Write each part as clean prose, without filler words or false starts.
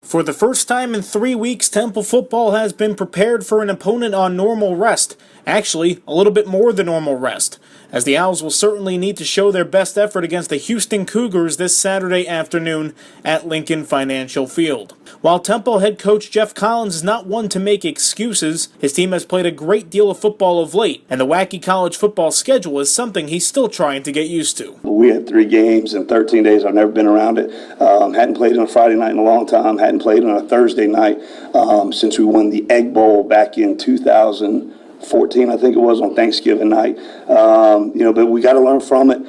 For the first time in 3 weeks, Temple football has been prepared for an opponent on normal rest. Actually, a little bit more than normal rest, as the Owls will certainly need to show their best effort against the Houston Cougars this Saturday afternoon at Lincoln Financial Field. While Temple head coach Jeff Collins is not one to make excuses, his team has played a great deal of football of late, and the wacky college football schedule is something he's still trying to get used to. We had 3 games in 13 days. I've never been around it. Hadn't played on a Friday night in a long time. Hadn't played on a Thursday night since we won the Egg Bowl back in 2014, I think it was, on Thanksgiving night. But we got to learn from it.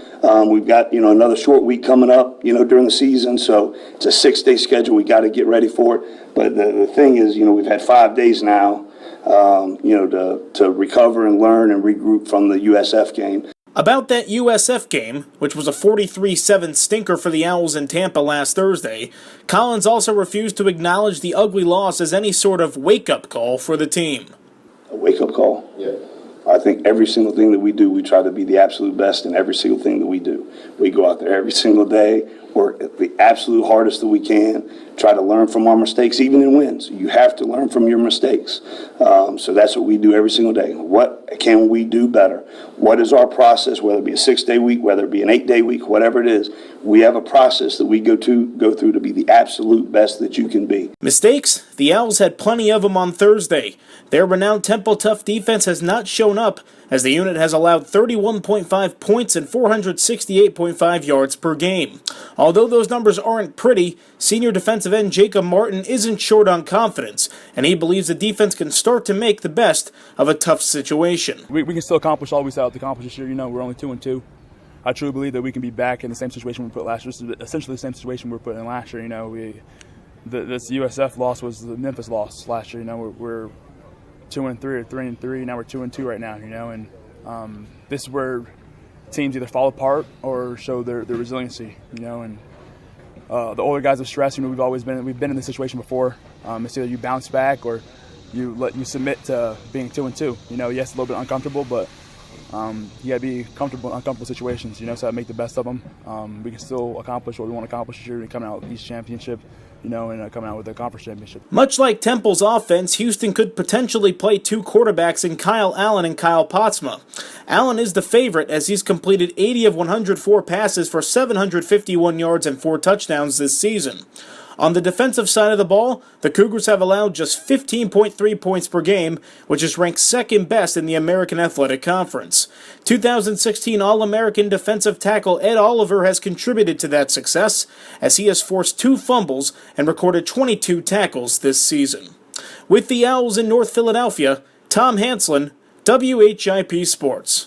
We've got, another short week coming up, during the season. So it's a 6-day schedule. We got to get ready for it. But the thing is, we've had 5 days now, to recover and learn and regroup from the USF game. About that USF game, which was a 43-7 stinker for the Owls in Tampa last Thursday, Collins also refused to acknowledge the ugly loss as any sort of wake-up call for the team. A wake-up call? Yeah. I think every single thing that we do, we try to be the absolute best in every single thing that we do. We go out there every single day, work the absolute hardest that we can, try to learn from our mistakes, even in wins. You have to learn from your mistakes. So that's what we do every single day. What can we do better? What is our process, whether it be a 6-day week, whether it be an 8-day week, whatever it is? We have a process that we go through to be the absolute best that you can be. Mistakes? The Owls had plenty of them on Thursday. Their renowned Temple tough defense has not shown up, as the unit has allowed 31.5 points and 468.5 yards per game. Although those numbers aren't pretty, senior defensive end Jacob Martin isn't short on confidence, and he believes the defense can start to make the best of a tough situation. We can still accomplish all we set out to accomplish this year. We're only 2-2. I truly believe that we can be back in the same situation we put last year. This is essentially the same situation we were put in last year. This USF loss was the Memphis loss last year. We're 2-3 or 3-3. Now we're 2-2 right now. And this is where teams either fall apart or show their resiliency. The older guys have stressed. We've been in this situation before. It's either you bounce back or you submit to being 2-2. Yes, a little bit uncomfortable, but you got to be comfortable in uncomfortable situations. So I make the best of them. We can still accomplish what we want to accomplish this year and coming out with East Championship. And coming out with the conference championship. Much like Temple's offense, Houston could potentially play 2 quarterbacks in Kyle Allen and Kyle Potsma. Allen is the favorite as he's completed 80 of 104 passes for 751 yards and 4 touchdowns this season. On the defensive side of the ball, the Cougars have allowed just 15.3 points per game, which is ranked second best in the American Athletic Conference. 2016 All-American defensive tackle Ed Oliver has contributed to that success, as he has forced 2 fumbles and recorded 22 tackles this season. With the Owls in North Philadelphia, Tom Hanslin, WHIP Sports.